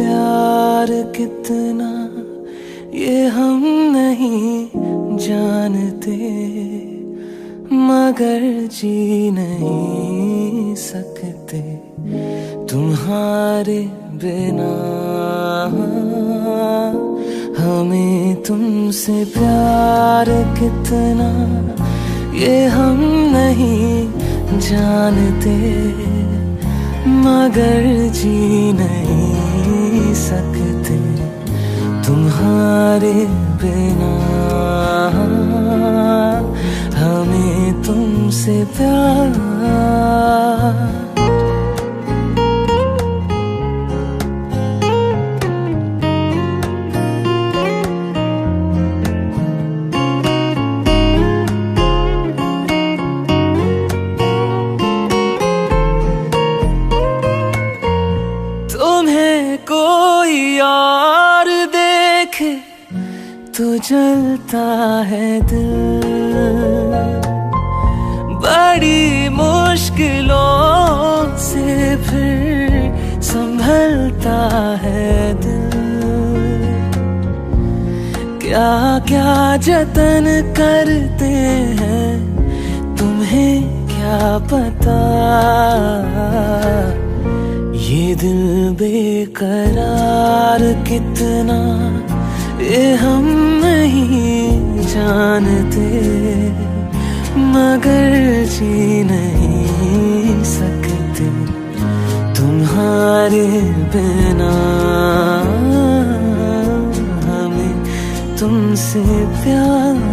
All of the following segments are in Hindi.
प्यार कितना ये हम नहीं जानते, मगर जी नहीं सकते तुम्हारे बिना। हमें तुमसे प्यार कितना ये हम नहीं जानते, मगर जी नहीं सकते तुम्हारे बिना। हमें तुमसे प्यार। तुम्हें कोई और देखे तो जलता है दिल, बड़ी मुश्किलों से फिर संभलता है दिल। क्या क्या जतन करते हैं तुम्हें क्या पता, ये दिल बेकरार कितना ये हम नहीं जानते, मगर जी नहीं सकते तुम्हारे बिना। हमें तुमसे प्यार।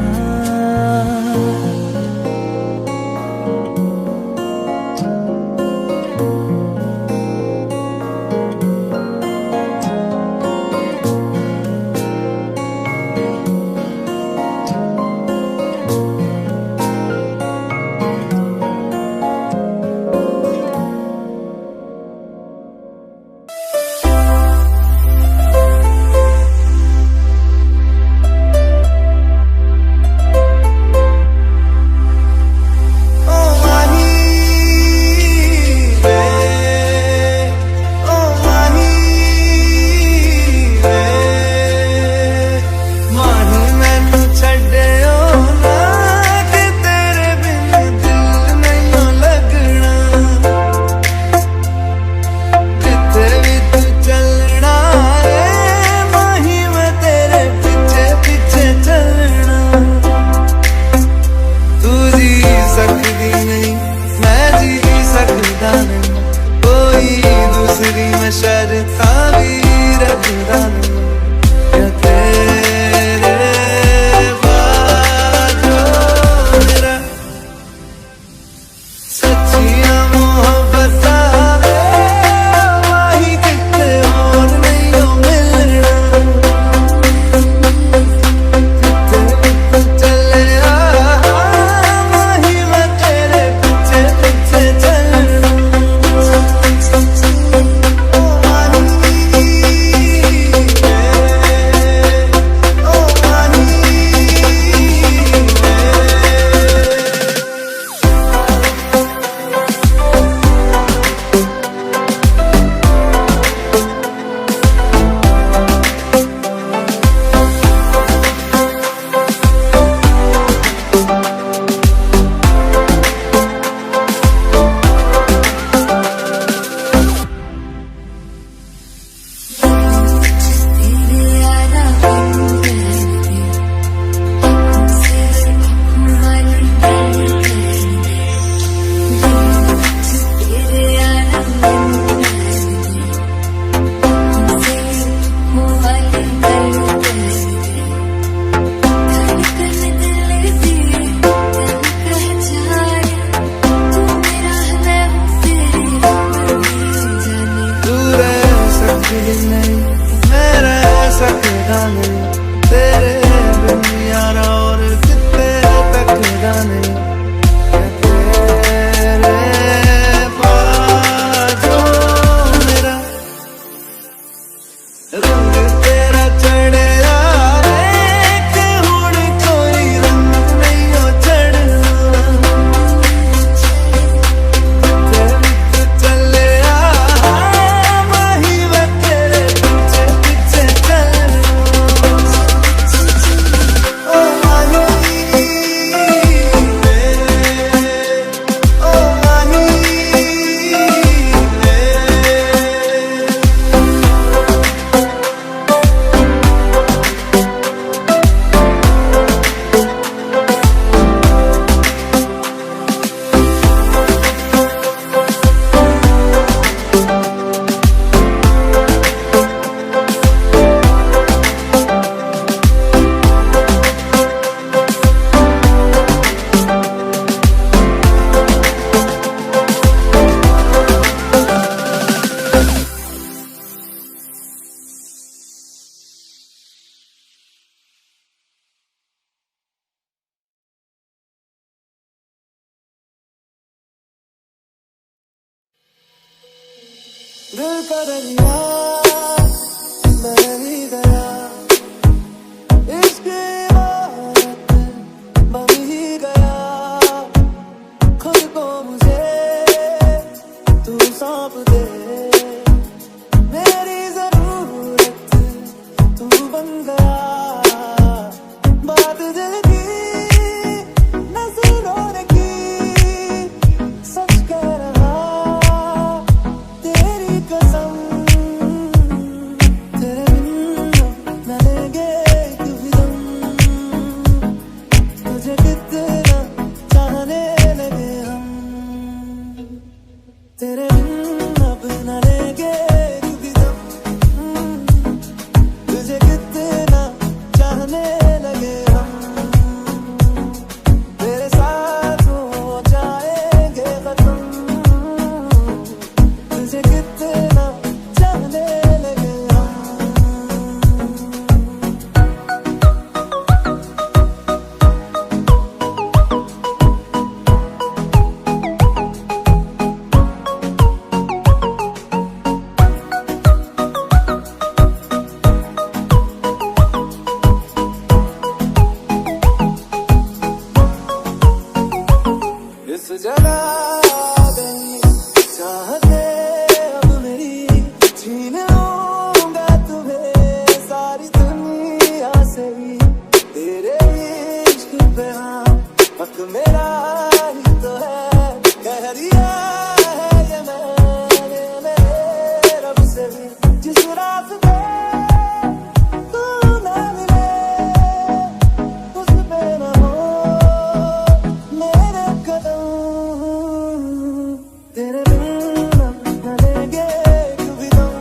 दिल का दरिया बह ही गया, इश्क इबादत बन ही गया, खुद को मुझे तू सौंप दे, मेरी जरूरत तू बन गया, बात दिल की नज़रों ने की, सच कह रहा तेरी कसम, तेरे बिन न लेंगे कभी दम, तुझे कितना चाहने लगे हम, तेरे बिन अब न लेंगे कभी दम, तुझे कितना चाहने लगे हम, तेरे साथ हो जाएंगे खत्म, तुझे कितना चाहने लगे हम। इस जगह गई चाहते अब मेरी, छीन लूंगा तुम्हें सारी दुनिया से ही, तेरे इश्क पे हाँ हक मेरा ही तो है, कह दिया है ये मैंने मेरे रब से भी, जिस रास्ते तू ना मिले उस पे ना हो मेरे कदम, तेरे बिन न लेंगे कभी दम,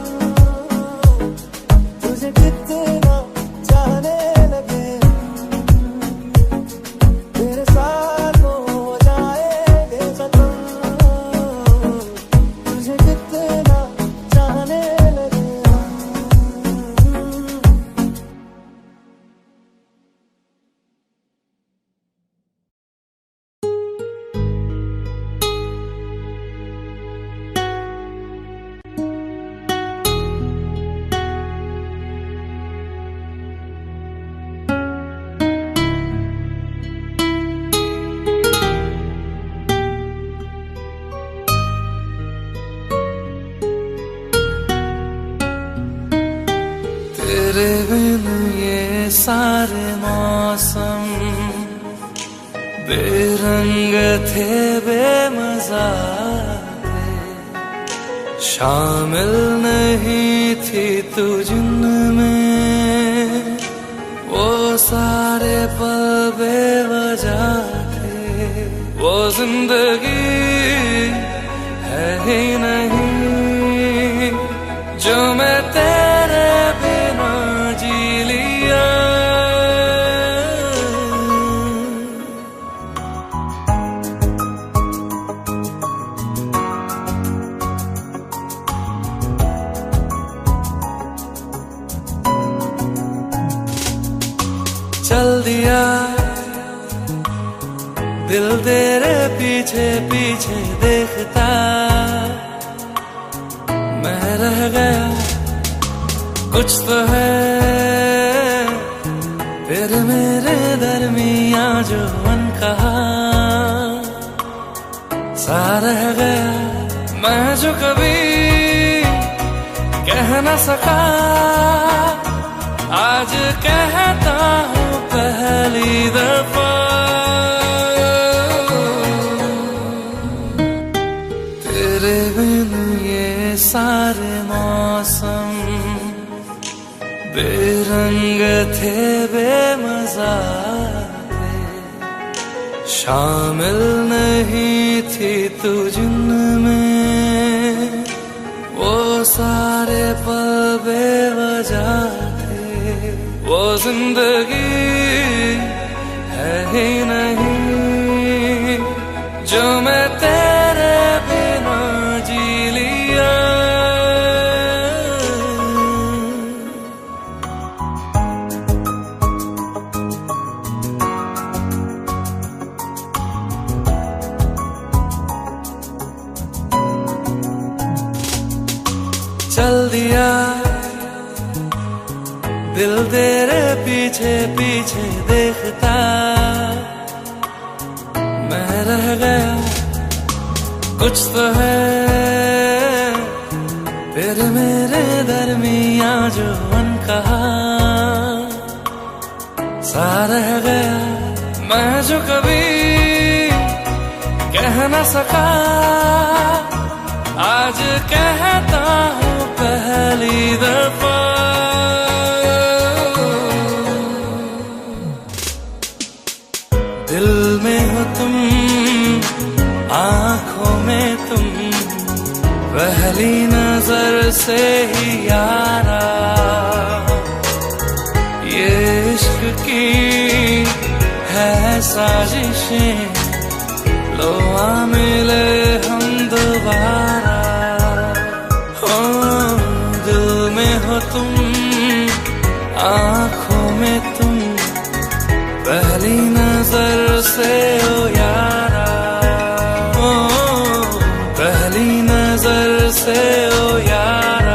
तुझे कितना चाहने लगे हम, तेरे साथ हो जाएंगे खत्म, तुझे कितना चाहने लगे हम। तेरे बिन ये सारे मौसम बेरंग थे, बेमजा थे, शामिल नहीं थी तू जिनमें, वो सारे पल बेवजह थे, वो जिंदगी है ही नहीं जो मैं तेरे बिना जी लिया, चल दिया दिल तेरे पीछे पीछे देखता, मैं रह गया कुछ तो है तेरे मेरे दरमियां जो अनकहा, सा रह गया मैं जो कभी कह न सका, आज कहता हूँ पहली दफा, तेरे बिन ये सारे मौसम बेरंग थे, बेमजा थे, शामिल नहीं थी तू जिनमें, वो सारे पल बेवजह थे, वो जिंदगी है ही नहीं जो मैं तेरे बिना जी लिया, दिल तेरे पीछे पीछे देखता मैं रह गया। कुछ तो है तेरे मेरे दरमिया जो अनकहा सा रह गया। मैं जो कभी कह न सका आज कहता हूँ पहली दफा। दिल में हो तुम, आंखों में तुम, पहली नजर से ही यारा। ये इश्क की है साजिशें, लो आ मिले हम दोबारा। हो दिल में हो तुम, आंखों में तुम, पहली नजर से ओ यारा। ओ पहली नजर से ओ यारा।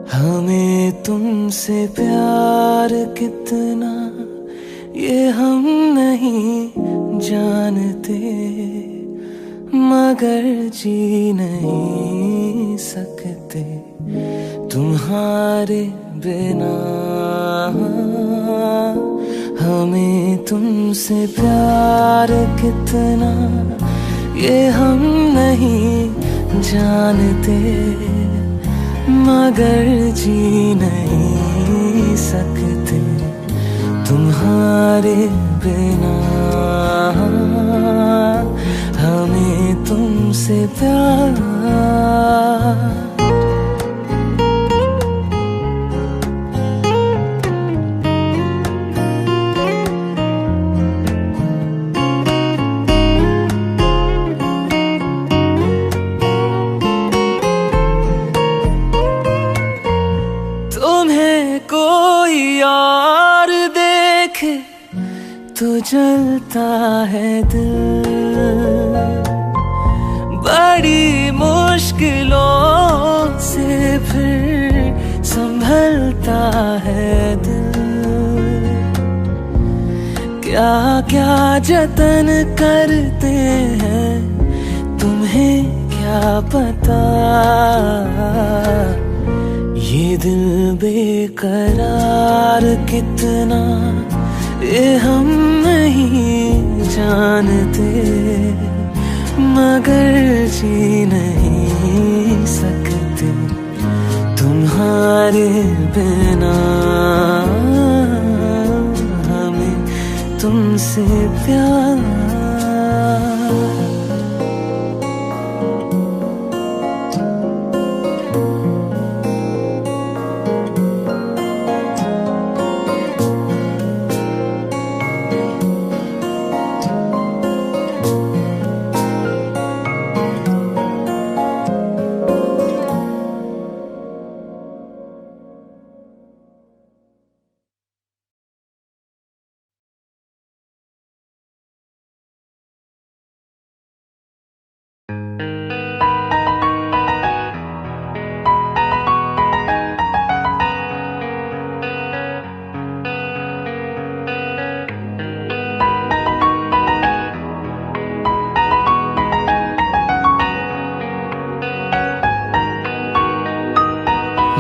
हमें तुमसे प्यार कितना ये हम नहीं जानते, मगर जी नहीं सकते तुम्हारे बिना। हमें तुमसे प्यार कितना ये हम नहीं जानते, मगर जी नहीं सकते तुम्हारे बिना। हमें तुमसे प्यार। तुम्हें कोई और देखे तो जलता है दिल, बड़ी मुश्किलों से फिर संभलता है दिल। क्या क्या जतन करते हैं तुम्हें क्या पता, ये दिल बेकरार कितना ये हम नहीं जानते, मगर जी नहीं सकते तुम्हारे बिना। हमें तुमसे प्यार।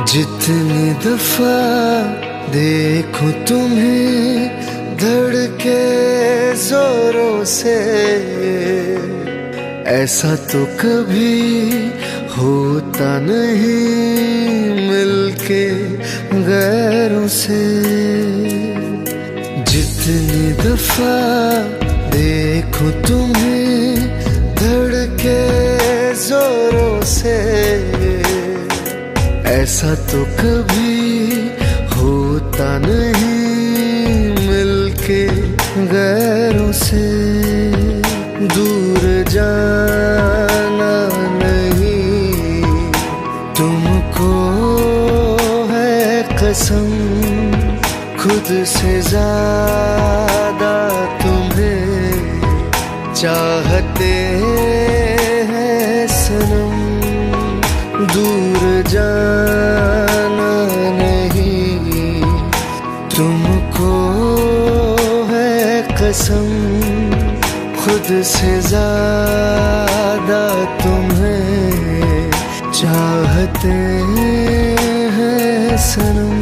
जितनी दफा देखो तुम्हें धड़के जोरों से, ऐसा तो कभी होता नहीं मिलके गैरों से। जितनी दफा देखूं तुम्हें धड़के जोरों से, ऐसा तो कभी होता नहीं मिलके गैरों से। दूर जाना नहीं तुमको है कसम, खुद से ज्यादा तुम्हें चाहते हैं सनम। दूर जाना नहीं तुमको है कसम, खुद से ज्यादा तुम्हें चाहते हैं सनम।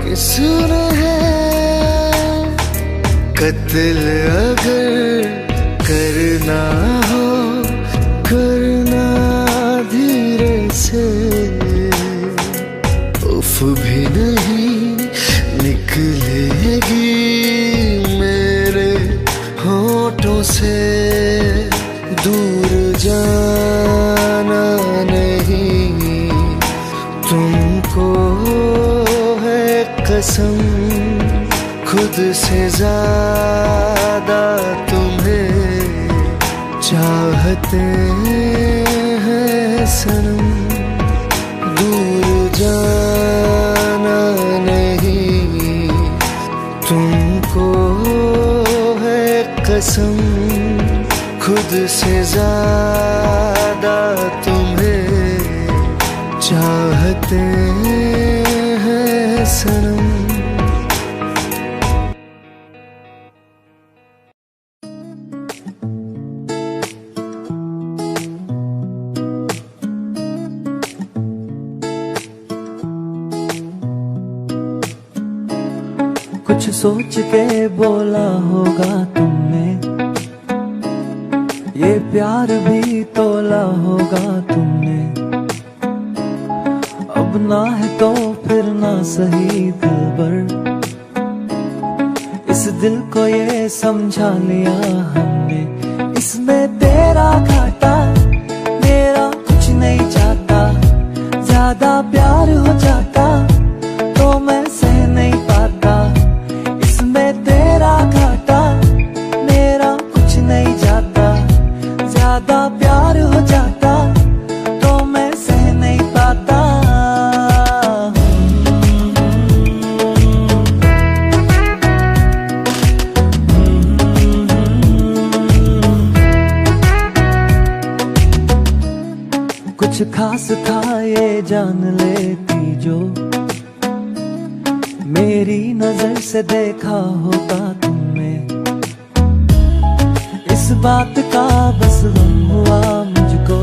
किसने है कत्ल अगर करना हो, करना धीरे से। उफ भी नहीं निकलेगी मेरे होठों से। दूर जाना नहीं तुमको कसम, खुद से ज्यादा तुम्हें चाहते हैं सनम। दूर जाना नहीं तुमको है कसम, खुद से ज्यादा तुम्हें चाहते हैं सनम। कुछ सोच के बोला होगा तुमने, ये प्यार भी तोला होगा तुमने। अब ना है तो फिर ना सही दिलबर, इस दिल को ये समझा लिया हमने। इसमें तेरा घाटा मेरा कुछ नहीं जाता, ज्यादा प्यार हो जाता तो मैं सह नहीं पाता। इसमें तेरा घाटा मेरा कुछ नहीं जाता, ज्यादा प्यार हो जाता तो मैं सह नहीं पाता। कुछ खास था ये जान लेती जो, मेरी नजर से देखा होगा तुमने। इस बात का बस गम हुआ मुझको,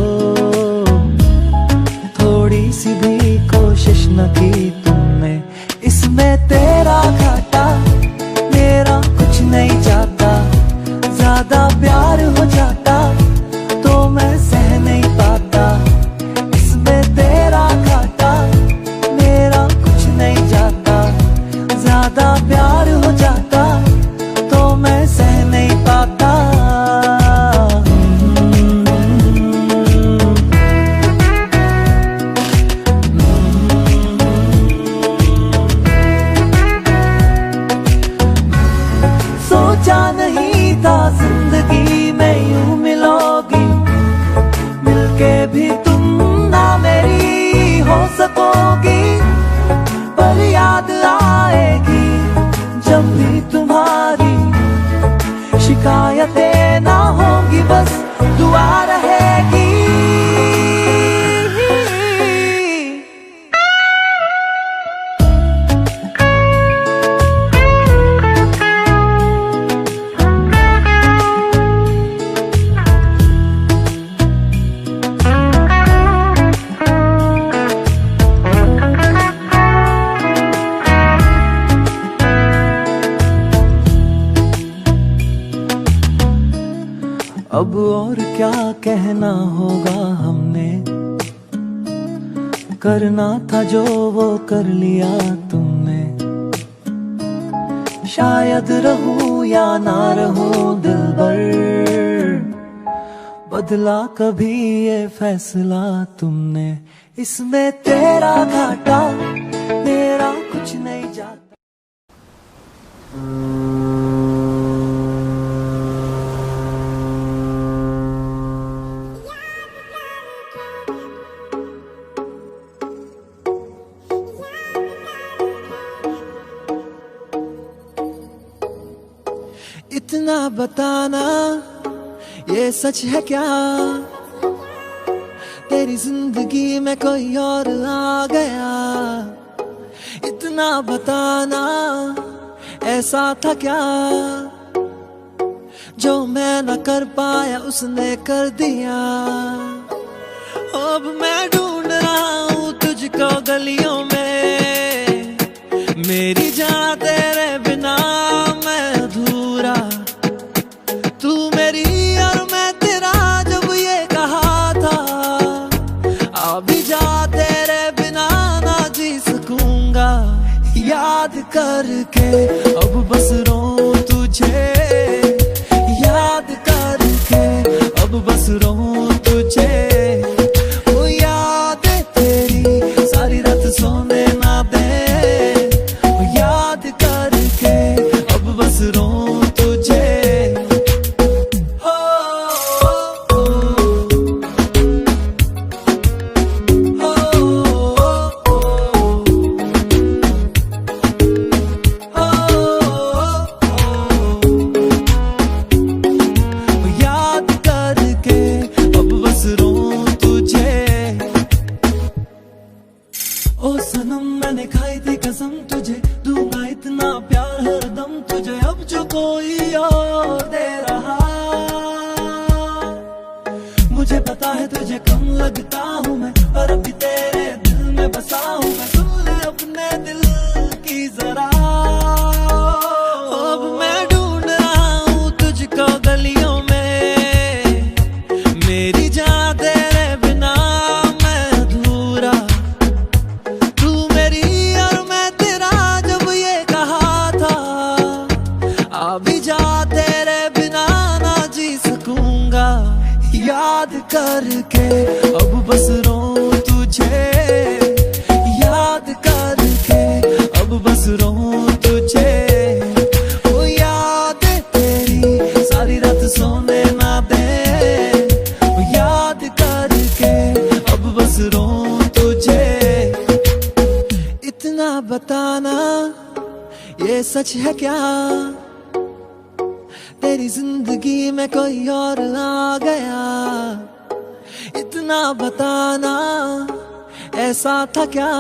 थोड़ी सी भी कोशिश न की तुमने। इसमें तेरा घाटा मेरा कुछ नहीं जाता, ज्यादा प्यार हो जाता तो मैं सह नहीं पाता। इसमें तेरा घाटा मेरा कुछ नहीं जाता, ज्यादा प्यार हो जाता तो मैं सह नहीं पाता। सोचा नहीं था जिंदगी में यूं मिलोगी, मिलके भी तुम ना मेरी हो सकोगी। पर याद आएगी जब भी तुम्हारी, शिकायतें ना होंगी बस दुआ रहेगी। क्या कहना होगा हमने, करना था जो वो कर लिया तुमने। शायद रहूं या ना रहूं दिलबर, बदला कभी ये फैसला तुमने। इसमें तेरा घाटा मेरा कुछ नहीं जाता। इतना बताना ये सच है क्या, तेरी जिंदगी में कोई और आ गया। इतना बताना ऐसा था क्या, जो मैं न कर पाया उसने कर दिया। अब मैं ढूंढ रहा हूँ तुझको गलियों में, मेरी जान तेरे बिना मैं अधूरा। तू मेरी और मैं तेरा जब ये कहा था, अभी जा तेरे बिना ना जी सकूंगा। याद करके अब बस रो तुझे, याद करके अब बस रो तुझे। वो याद तेरी सारी रात सोने ना दे, वो याद करके अब बस रो तुझे। ओ सनम मैंने खाई थी कसम तुझे, दूंगा इतना प्यार हरदम तुझे। अब जो कोई और दे रहा, मुझे पता है तुझे कम लगता हूँ मैं, पर अभी तेरे दिल में बसा हूँ मैं। सुन ले अपने दिल की जरा, अब मैं ढूंढ रहा हूँ तुझको गलियों में, मेरी जान तेरे बिना मैं अधूरा। अभी जा तेरे बिना ना जी सकूंगा। याद करके अब बस रो तुझे, याद करके अब बस रो तुझे। ओ याद तेरी सारी रात सोने ना दे, ओ याद करके अब बस रो तुझे। इतना बताना ये सच है क्या, तेरी जिंदगी में कोई और आ गया। इतना बताना ऐसा था क्या,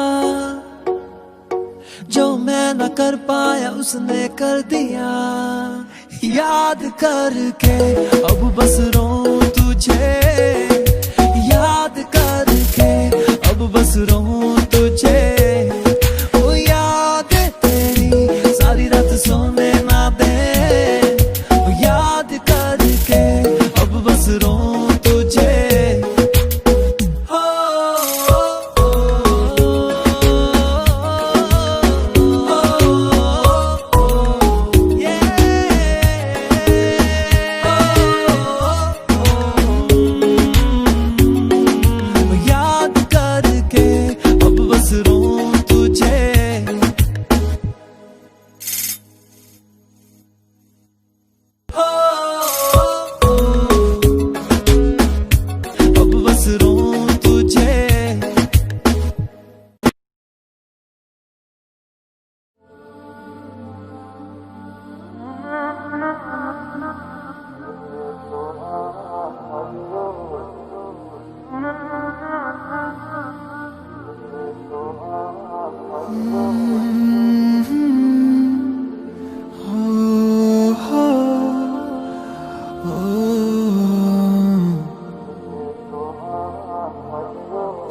जो मैं न कर पाया उसने कर दिया। याद करके अब बस रो तुझे, याद करके अब बस रो तुझे। ओ याद तेरी सारी रात सोने ना दे, याद करके अब बस रो तुझे। याद करके अब बस रो तुझे। अब बस रो तुझे।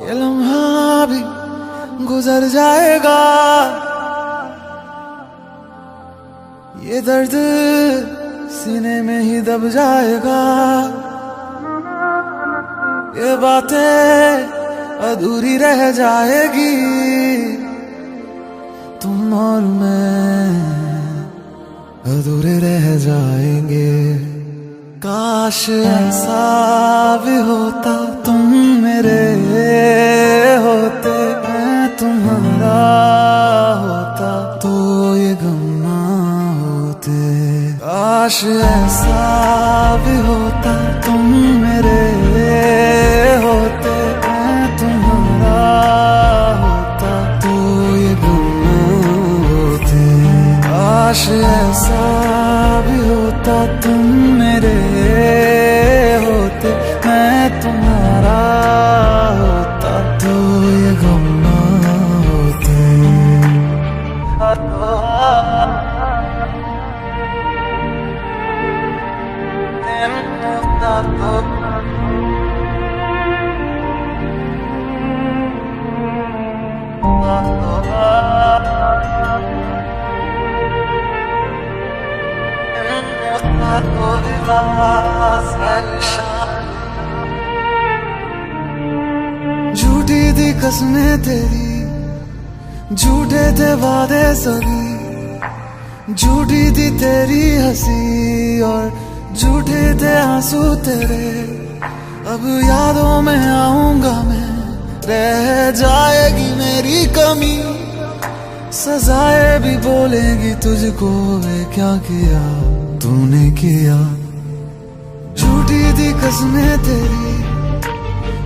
ये लम्हा भी गुजर जाएगा, ये दर्द सीने में ही दब जाएगा। ये बातें अधूरी रह जाएगी। तुम और मैं अधूरे रह जाएंगे। काश ऐसा भी होता, तुम मेरे होते, मैं तुम्हारा होता, तो ये गम ना होते। काश ऐसा भी होता, तुम मेरे होते, मैं तुम्हारा होता, तो ये गम ना होते। काश ऐसा भी होता, तुम मेरे होते, मैं तुम्हारा होता, तो ये गम ना होते। झूठी थी कसमें तेरी, झूठे थे वादे सभी, झूठी थी तेरी हंसी और झूठे थे आंसू तेरे। अब यादों में आऊंगा मैं, रह जाएगी मेरी कमी, सजाएं भी बोलेगी तुझको, वे क्या किया तूने किया। झूठी थी कसमें तेरी,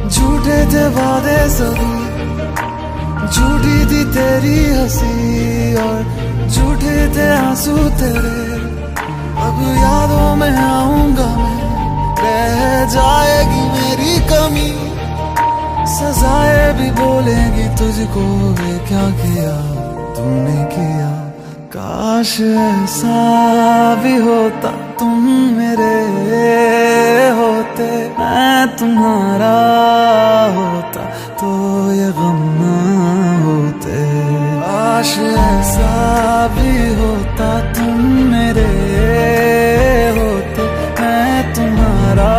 झूठे थे वादे सभी, झूठी थी तेरी हंसी और झूठे थे आंसू तेरे। अब यादों में आऊंगा मैं, रह जाएगी मेरी कमी, सजाएं भी बोलेगी तुझको, वे क्या किया तूने किया। काश ऐसा भी होता, तुम मेरे होते, मैं तुम्हारा होता, तो ये गम ना होते। काश ऐसा भी होता, तुम मेरे होते, मैं तुम्हारा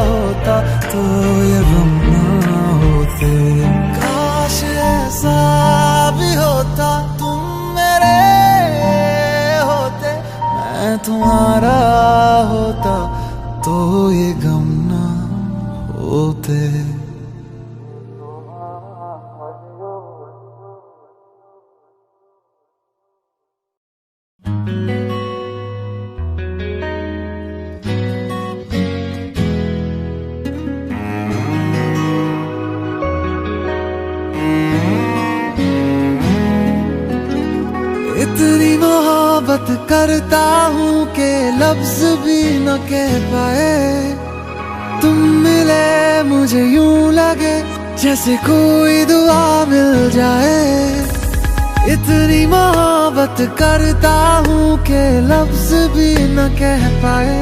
होता, तो ये गम ना होते। काश ऐसा भी होता, तुम मेरे होते, मैं तुम्हारा होता, तो ये गम ना होते। इतनी मोहब्बत करता हूँ कि लफ्ज भी न कह पाए। तुम मिले मुझे यूं लगे जैसे कोई दुआ मिल जाए। इतनी मोहब्बत करता हूँ कि लफ्ज भी न कह पाए।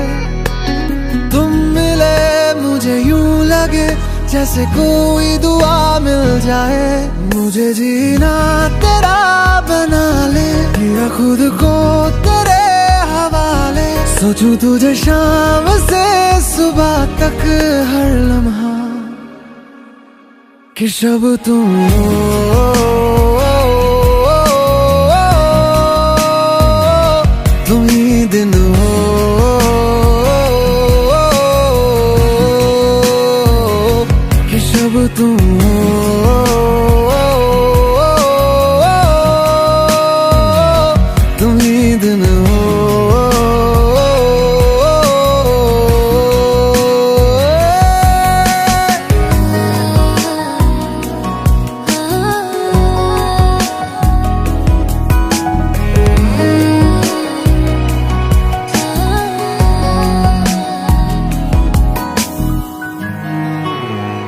तुम मिले मुझे यूं लगे जैसे कोई दुआ मिल जाए। मुझे जीना तेरा बना ले, किया खुद को तेरे हवाले। सोचूं तुझे शाम से सुबह तक हर लम्हा, कि शब तुम तुम ही दिन हो, कि शब तुम तुम ही दिन हो।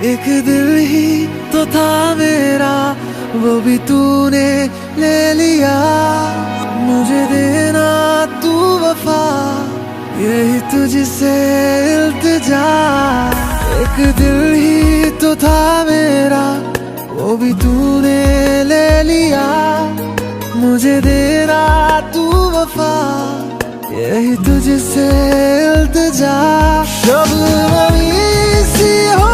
एक दिल ही तो था मेरा, वो भी तूने ले लिया। मुझे देना तू वफा, यही तुझसे इल्तिजा। एक दिल ही तो था मेरा, वो भी तूने ले लिया। मुझे देना तू वफा, यही तुझसे इल्तिजा। शब नमी सी हो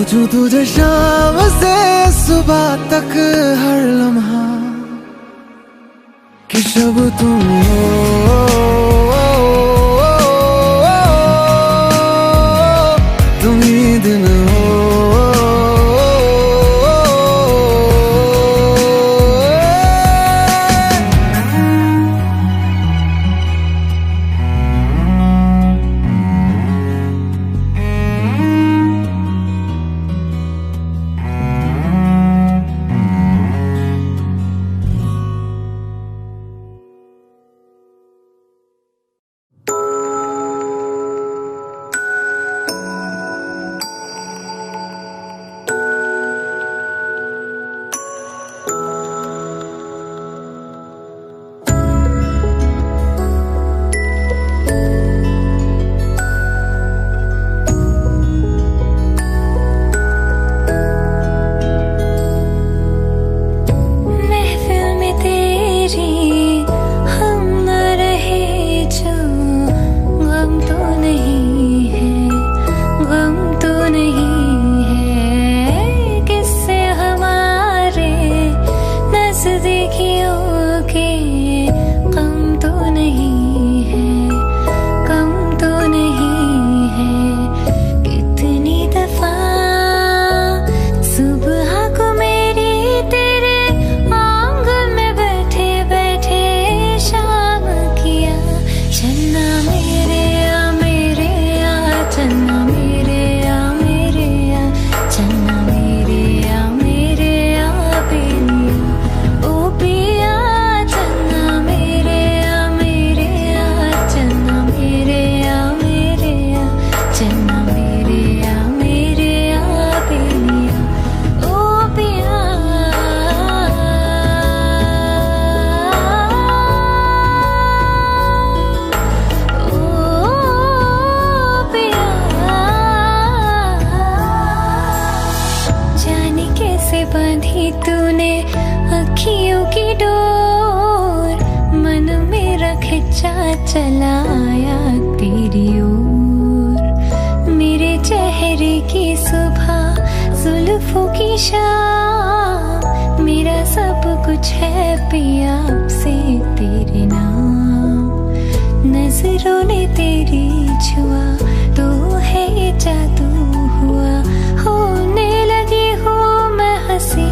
सोचूं तुझे शाम से सुबह तक हर लम्हा कि जब तुम हो तुम ही दिन हो। चलाया तेरी ओर, मेरे चेहरे की सुबह जुल्फों की शाम, मेरा सब कुछ है पिया अब से तेरे नाम। नजरों ने तेरी छुआ तो है ये जादू हुआ, होने लगी हूँ मैं हंसी।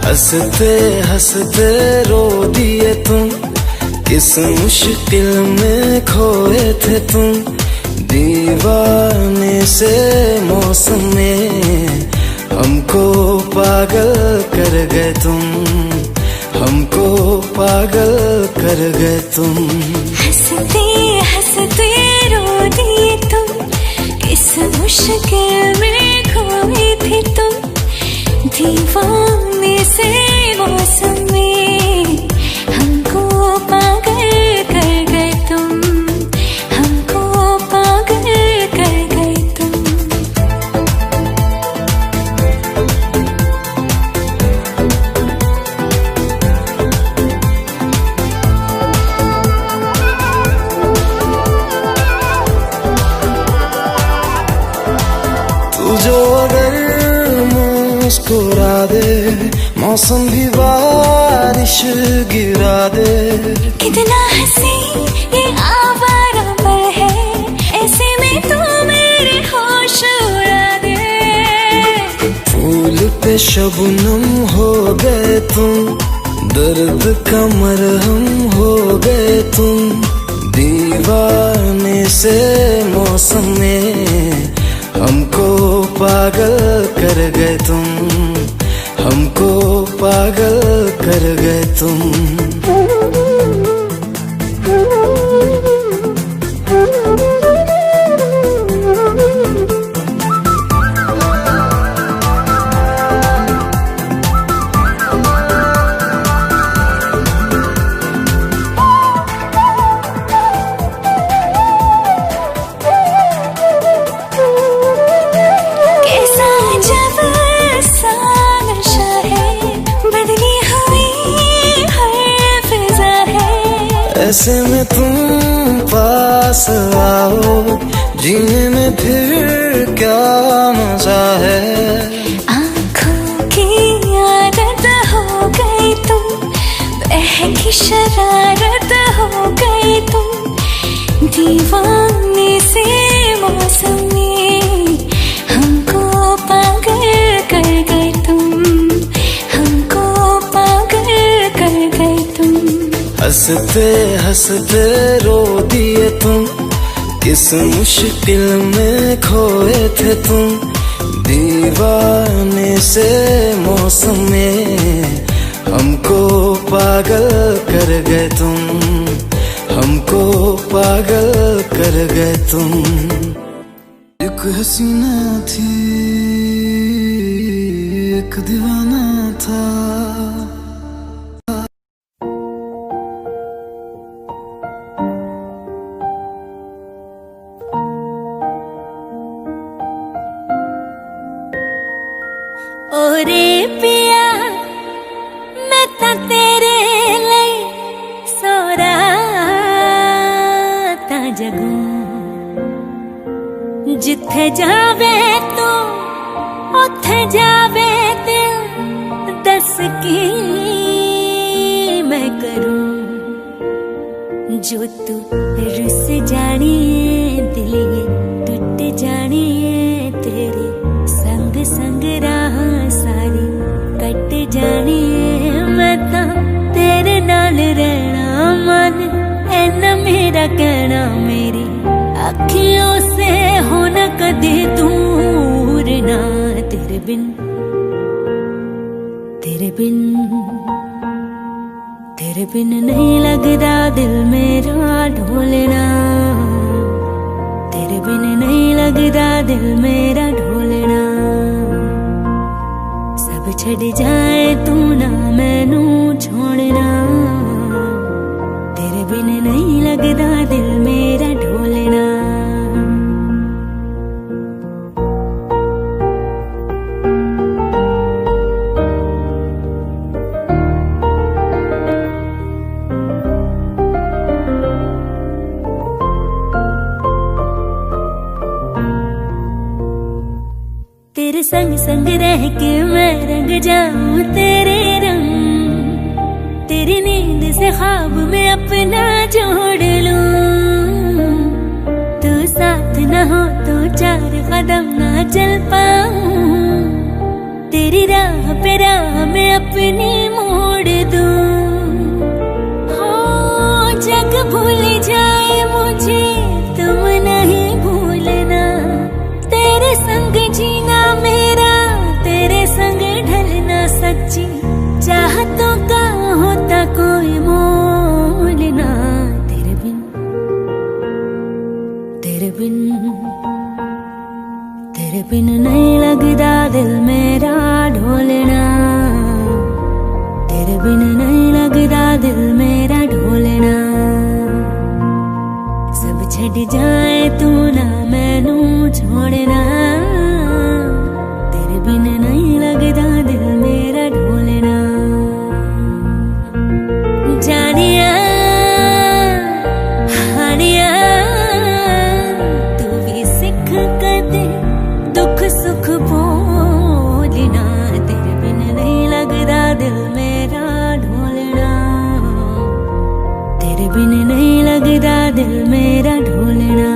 हंसते हंसते रो दिए तुम, किस मुश्किल में खोए थे तुम। दीवाने से मौसम में हमको पागल कर गए तुम, हमको पागल कर गए तुम। हंसते हंसते रो दिए तुम, किस मुश्किल में खोए थे तुम। दीवाने से मौसम में हमको पागल कर गए तुम, हमको पागल कर गए तुम। दे, मौसम भी बारिश गिरा दे। कितना हंसी ये आवारा पल है, ऐसे में तू मेरे होश उड़ा दे। फूल पे शबनम हो गए तुम, दर्द का मरहम हो गए तुम। दीवाने से मौसम में हमको पागल कर गए तुम, हमको पागल कर गए तुम। ऐसे में तुम पास आओ, जीने में फिर क्या मजा है। आँखों की आदत हो गई तुम, बहकी शरारत हो गई तुम। दीवाने से मौसम में हमको पागल कर गए तुम, हमको पागल कर गए तुम। हंसते हंसते रो दिए तुम, किस मुश्किल में खोए थे तुम। दीवाने से मौसम में हमको पागल कर गए तुम, हमको पागल कर गए तुम। एक हसीना थी, एक दीवाना था। ओरे पिया मैं तां तेरे लिए सो रातां जगूं, जिथे जावे तू उथे जावे दिल, दस की मैं करूं। जो तू रुस जानी दिलिए टूट जानी तेरे संग संग राह सारी कट जानी। मैं तां तेरे नाल रहना मन ऐना मेरा कहना, मेरी अखियों से हो न कदे दूर ना। तेरे बिन तेरे बिन तेरे बिन नहीं लगदा दिल मेरा ढोलना। तेरे बिन नहीं लगदा दिल मेरा ढोलना। सब छड़ जाए तू ना मैनू छोड़ना। तेरे बिन नहीं लगदा दिल मेरा ढोलना। तेरे संग संग रह के मैं रंग जाऊं तेरे रंग। तेरी नींद से ख्वाब में अपना जोड़ लूं। तू साथ न हो तो चार कदम ना चल पाऊं। तेरी राह पे राह में अपनी मोड़ दूं। हो जग भूल जाए मुझे तुम नहीं भूलना। तेरे संग जीना मेरा तेरे संग ढलना सच्ची चाहतों का होता कोई मोल ना। तेरे बिन तेरे बिन तेरे बिन नहीं लगदा दिल मेरा ढोलना। तेरे बिन नहीं लगदा दिल मेरा ढोलना। सब छड़ जाए तू ना मैनू छोड़ना। तेरे बिन नहीं लगदा दिल मेरा ढोलना। जानिया हानिया तू भी सिख कदे दुख सुख बोलना। तेरे बिन दिल मेरा ढोलना,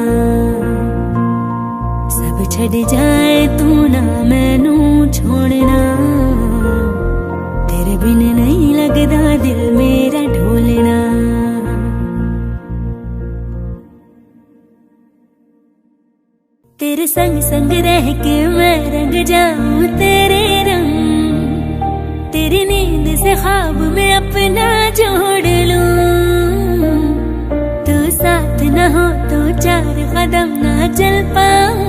सब छड़ जाए तू ना मैनू छोड़ना, तेरे बिन नहीं लगदा दिल मेरा ढोलना। तेरे संग संग रह के मैं रंग जाऊं तेरे रंग, तेरी नींद से ख्वाब में अपना जोड़ लूं। तू साथ न हो तो 4 कदम ना चल पाऊं।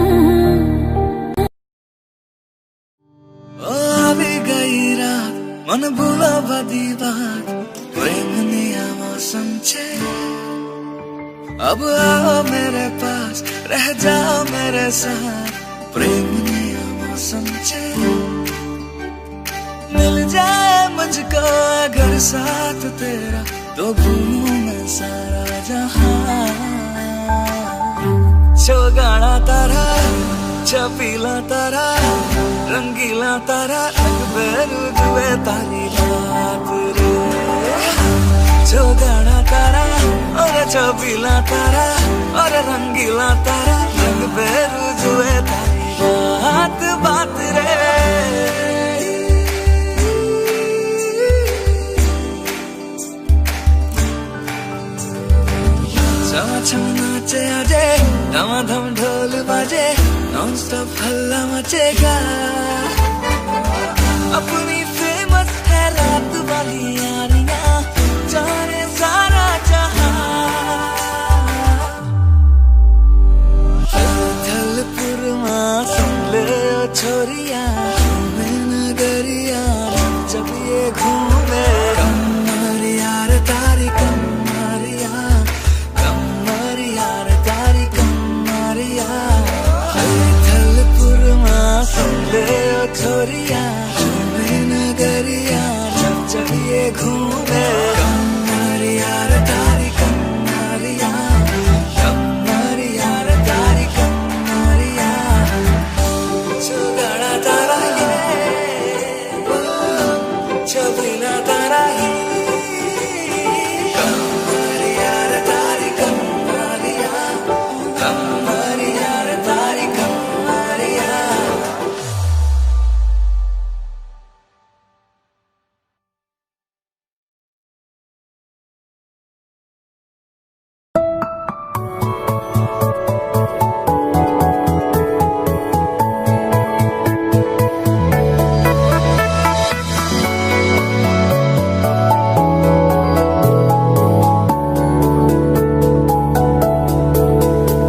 આવી ગઈ રાત મન ભૂલાવા દી વાત, પ્રેમની આ મૌસમ છે। अब आओ मेरे पास रह जाओ मेरे साथ, प्रेमनी आ मौसम छे। मिल जाए मुझको अगर साथ तेरा, तो भूलूं मैं सारा जहां। छो गाना तारा छपीला तारा रंगीला तारा, लगबे रुजवे तारी बात रे। छो गाना तारा और छपीला तारा और रंगीला तारा, लगबे रुजवे तारी बात बात रे। छम नाचे आजे धमाधम ढोल बाजे, नॉन स्टॉप हल्ला मचेगा। अपनी फेमस है रात वाली यारियां, जाने सारा जहां। थलपुरमा सुन ले ओ छोरिया, घूमे नगरिया जब ये घूमे। कमर यार तारी कमरिया, कमर यार तारी कमरिया। थलपुरमा सुन ले ओ छोरिया, घूमे नगरिया जब ये घूमे। कमर यार तारी कमरिया, कमर यार तारी कमरिया। छुगाड़ा तारा ये छबीला तारा ही, कमर यार तारी कमरिया, कमर यार तारी कमरिया।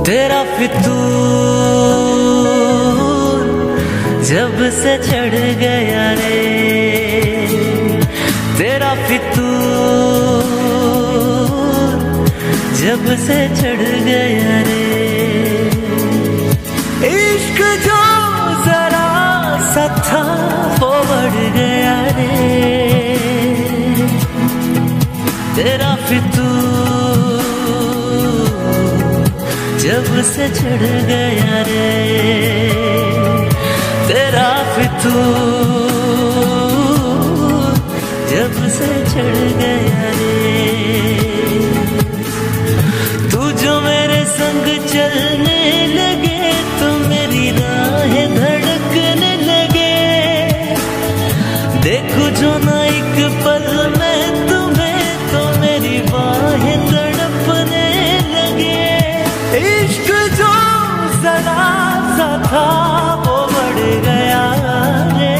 तेरा फितूर जब से चढ़ गया रे, तेरा फितूर जब से चढ़ गया रे। इश्क जो जरा सा था वो बढ़ गया रे, तेरा फितूर जब से चढ़ गया रे। तेरा फितूर जब से चढ़ गया रे। तू जो मेरे संग चलने लगे तो मेरी राहें धड़कने लगे। देखो जो ना एक पल में तुम्हें तो मेरी बाहें तड़पने लगे। इश्क जो जरा सा था वो बढ़ गया रे,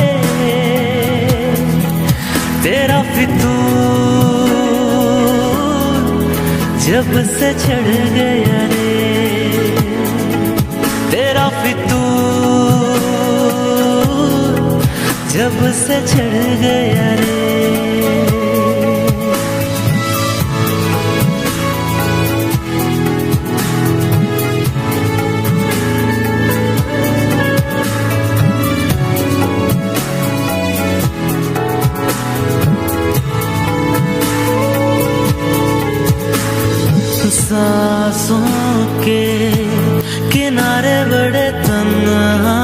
तेरा फितूर जब से चढ़ गया रे। तेरा फितूर जब से चढ़ गया रे। सांसों के किनारे बड़े तन्हा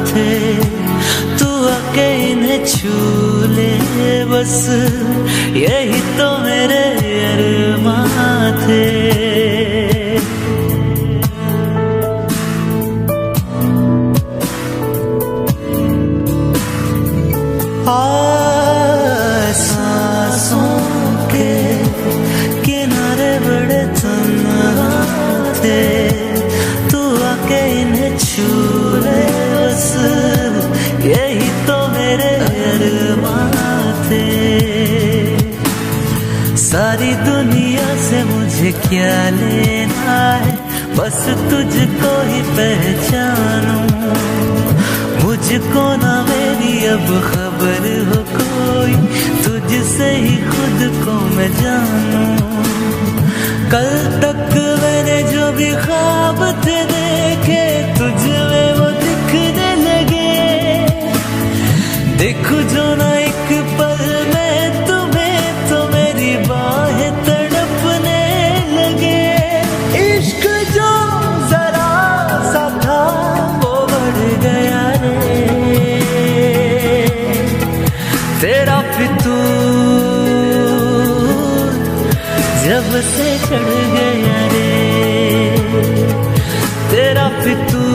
थे, तू आके इन्हें छू ले बस यही तो मेरे अरमां थे। सारी दुनिया से मुझे क्या लेना है, बस तुझको ही पहचानूं। मुझको ना मेरी अब खबर हो कोई, तुझसे ही खुद को मैं जानूं। कल तक मैंने जो भी ख्वाब थे देखे, तुझ में वो दिखने लगे। देखो जो ना एक पल में तुम्हें, तो मेरी बाहें तड़पने लगे। इश्क जो जरा सा था वो बढ़ गया रे, तेरा फितूर जब से चढ़ गया रे, तेरा फितूर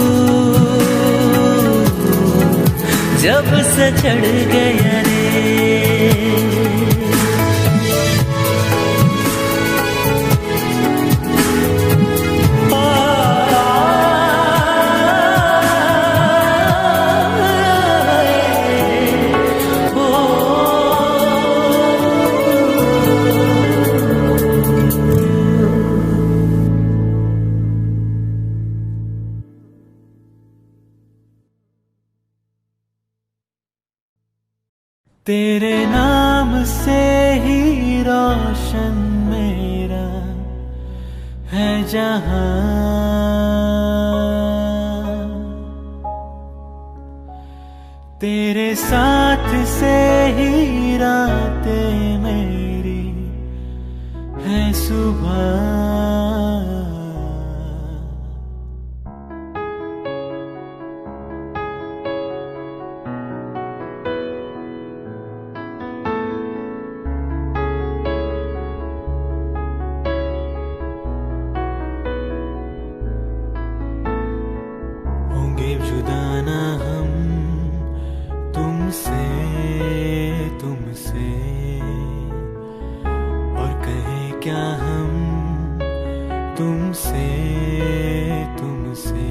जब से चढ़ गया रे। तेरे नाम से ही रोशन मेरा है जहां, तेरे साथ से ही रातें मेरी है सुबह। जुदा ना हम तुमसे, तुमसे, और कहे क्या हम तुमसे, तुमसे।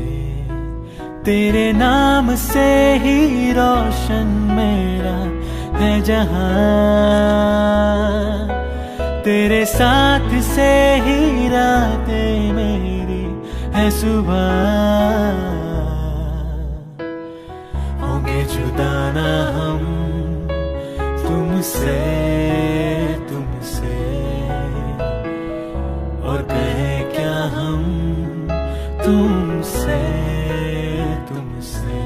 तेरे नाम से ही रोशन मेरा है जहां, तेरे साथ से ही रातें मेरी है सुबह। जुदा ना हम तुमसे, तुमसे, और कहे क्या हम तुमसे, तुमसे।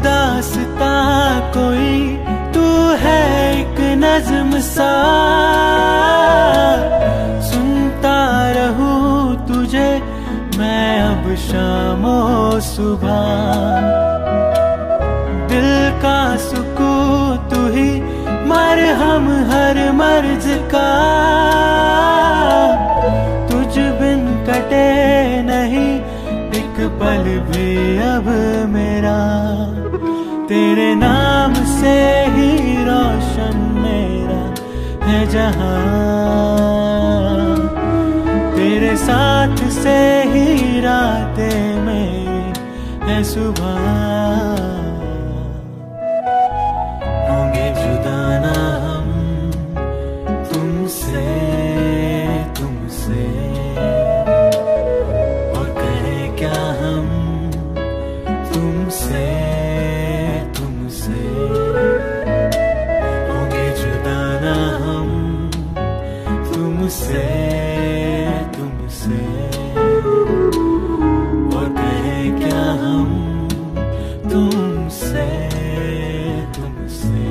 दास्ता कोई तू है एक नज़्म सा, सुनता रहूं तुझे मैं अब शामो सुबह। दिल का सुकून तू ही मरहम हर मर्ज का, तुझ बिन कटे नहीं एक पल भी अब मेरा। तेरे नाम से ही रोशन मेरा है जहां, तेरे साथ से ही रातें मेरी है सुबह। होंगे जुदा ना हम तुमसे, तुमसे, और कहे क्या हम तुमसे, होंगे जुदा ना हम तुमसे, तुमसे, और कहे क्या हम तुमसे, तुमसे।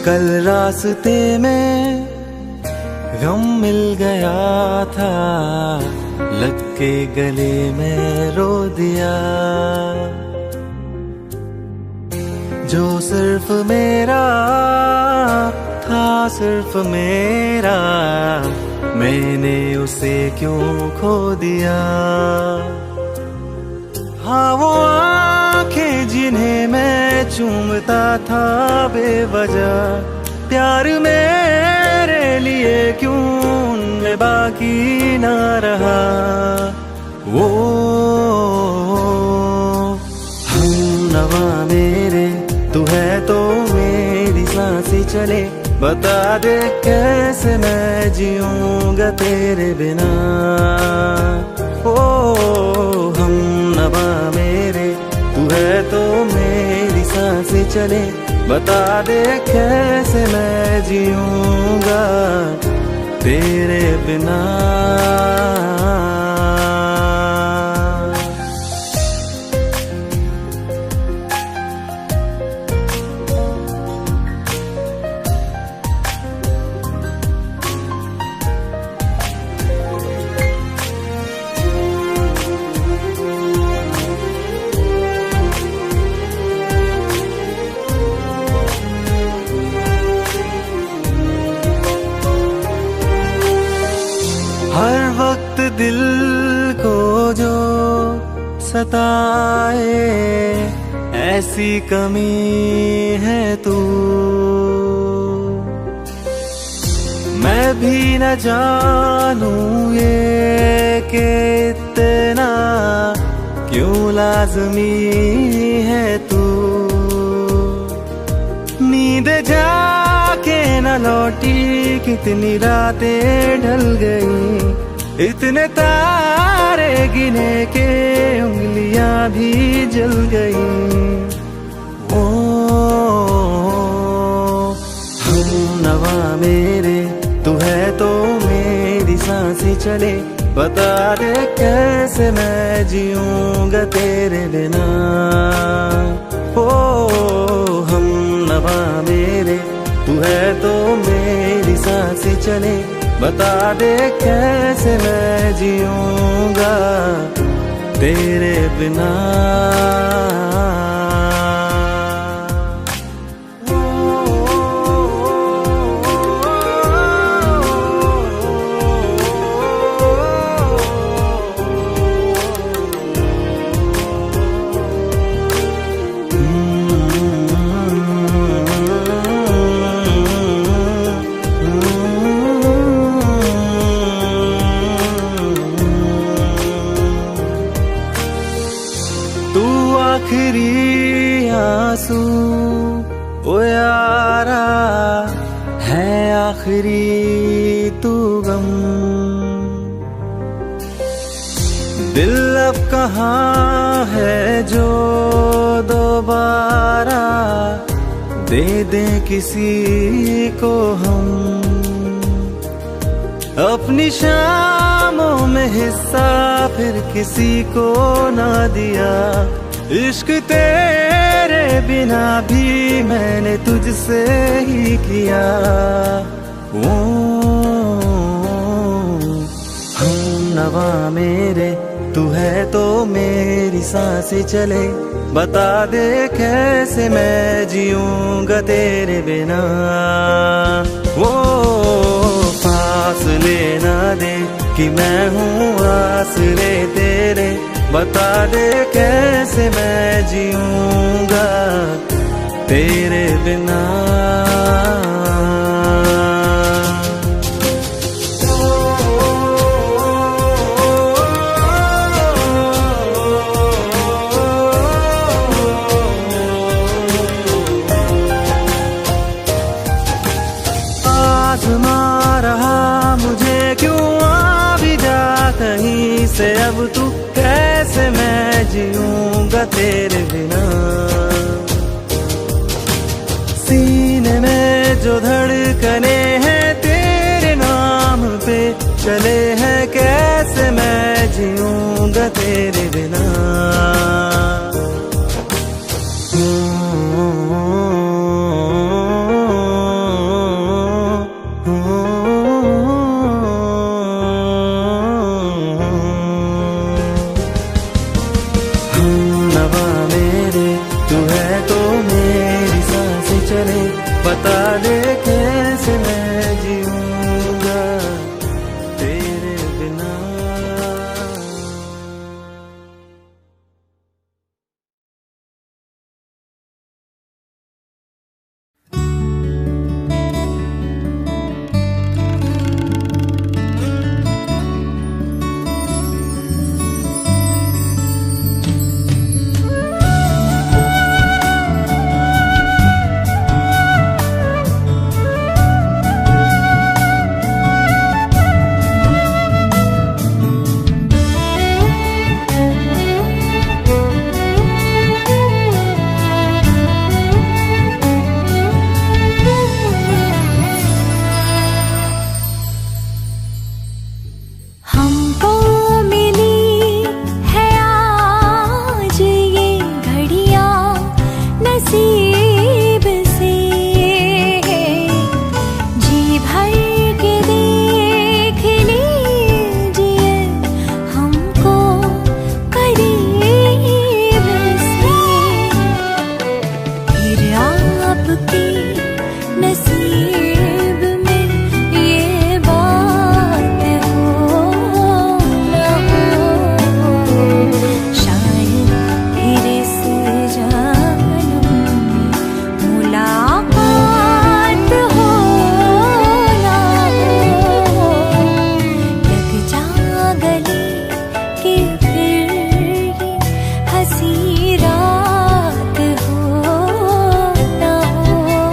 कल रास्ते में गम मिल गया था, लग के गले में रो दिया। जो सिर्फ मेरा था, सिर्फ मेरा, मैंने उसे क्यों खो दिया। हाँ वो आंखें जिन्हें मैं चूमता था बेवजह, प्यार मेरे लिए क्यों उनमें बाकी ना रहा। वो हमनवा मेरे, तू है तो मेरी सांसें चले, बता दे कैसे मैं जीऊंगा तेरे बिना। ओ हमनवा मेरे, तू है तो मेरी सांसें चले, बता दे कैसे मैं जीऊंगा तेरे बिना। हर वक्त दिल को जो सताए, ऐसी कमी है तू। मैं भी न जानूं ये कि इतना क्यों लाज़मी है तू। नींद जाके न लौटी, कितनी रातें ढल गई, इतने तारे गिने के उंगलियां भी जल गई। ओ हमनवा मेरे, तू है तो मेरी सांसें चले, बता दे कैसे मैं जीऊंगा तेरे बिना। ओ हमनवा मेरे, तू है तो मेरी सांसें चले, बता दे कैसे मैं जीऊंगा तेरे बिना। आखिरी आंसू ओ यारा है, आखिरी तू गम। दिल अब कहाँ है जो दोबारा दे दे किसी को हम। अपनी शामों में हिस्सा फिर किसी को ना दिया, इश्क तेरे बिना भी मैंने तुझसे ही किया। ओ हमनवा मेरे, तू है तो मेरी सांसें चले, बता दे कैसे मैं जीऊंगा तेरे बिना। वो फासले ना दे कि मैं हूँ आसरे तेरे, बता दे कैसे मैं जीऊंगा तेरे बिना। आज़मा रहा मुझे क्यों आ भी जा कहीं से, अब तू कैसे मैं जीऊंगा तेरे बिना। सीने में जो धड़कने हैं तेरे नाम पे चले हैं, कैसे मैं जीऊंगा तेरे बिना। बता दे कैसे मैं जीऊंगा तेरे बिना। हसी रात हो ना हो।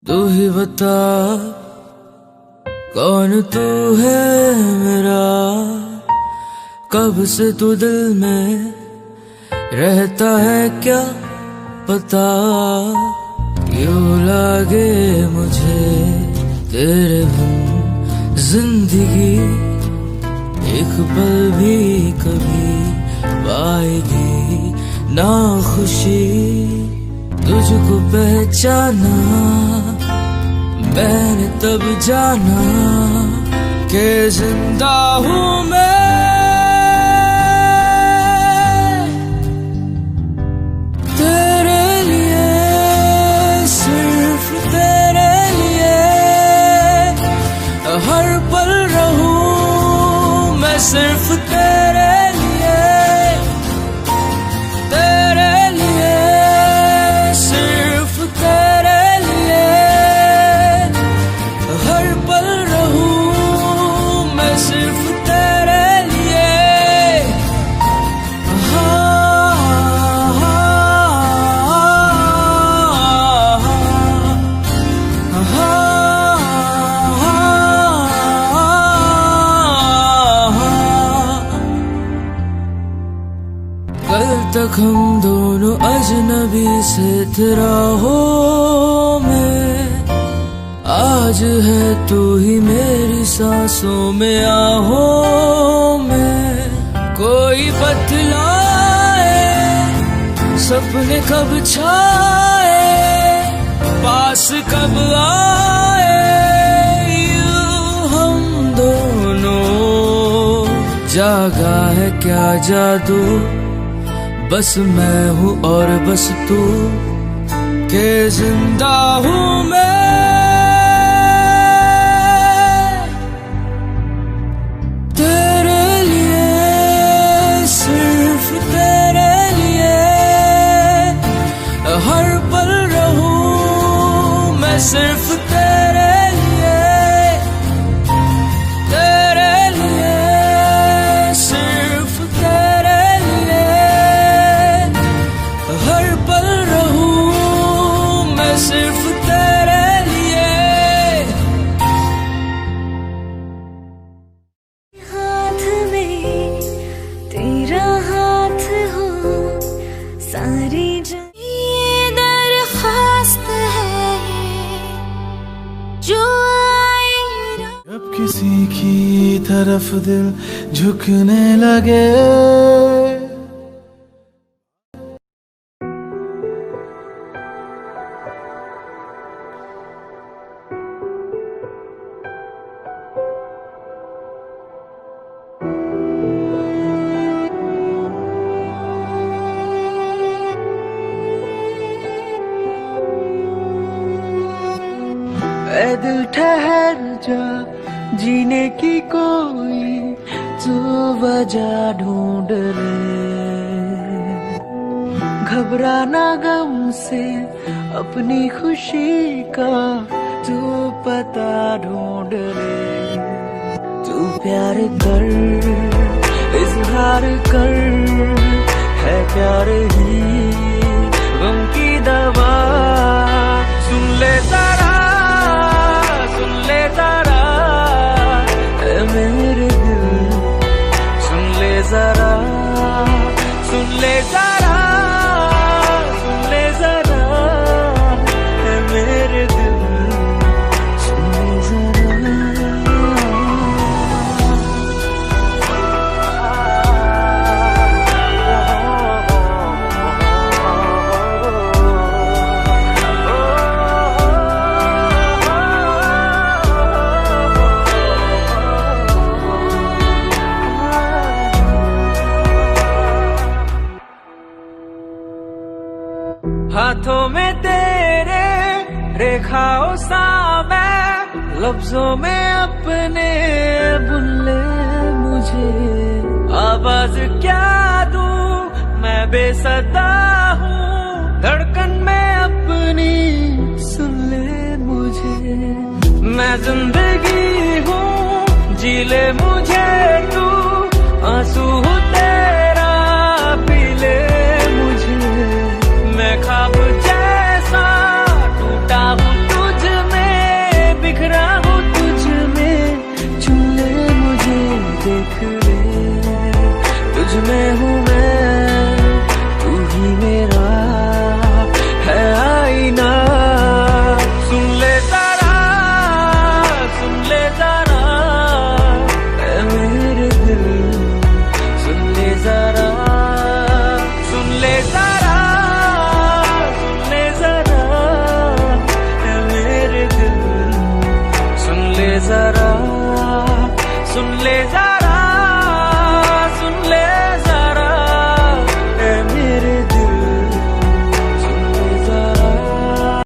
तू ही बता कौन तू है मेरा, कब से तू दिल में रहता है क्या पता। यूं लागे मुझे तेरे बिन जिंदगी एक पल भी कभी पाएगी ना खुशी। तुझको पहचाना मैंने तब जाना कि जिंदा हूँ मैं तेरे लिए, सिर्फ तेरे लिए। हर पल रहूं मैं सिर्फ तेरे लिए, तेरे लिए, सिर्फ तेरे लिए। हर पल रहूं मैं सिर्फ तेरे लिए। कल तक हम दोनों अजनबी से तेरा हो मैं, आज है तू ही मेरी सांसों में आहो मैं। कोई बतलाए सपने कब छाए, पास कब आए यूं हम दोनों। जागा है क्या जादू, बस मैं हूँ और बस तू, के जिंदा हूँ मैं तेरे लिए, सिर्फ तेरे लिए। हर पल रहूं मैं सिर्फ तेरे लिए, तेरे लिए, सिर्फ तेरे लिए। हर पल रहूं मैं सिर्फ तेरे लिए। हाथ में तेरा हाथ हो, सारी ये दरख्वास्त है जो आए। जब किसी की तरफ दिल झुकने लगे, ऐ दिल ठहर जा, जीने की कोई तो वजह ढूंढ ले। घबराना गम से अपनी खुशी का तू पता ढूंढ ले। तू प्यार कर, इजहार कर, है प्यार ही गम की दवा। सुन ले जरा, सुन ले जरा ऐ मेरे दिल, सुन ले जरा, सुन ले जरा, सुन ले जरा ऐ मेरे दिल, सुन ले जरा। हाथों में तेरे रेखाओं सा मैं, लफ्जों में अपने बुन ले मुझे। आवाज क्या दूं मैं बेसदा हूँ, धड़कन में अपनी सुन ले मुझे। मैं जिंदगी हूँ, जी ले मुझे तू, आंसू होते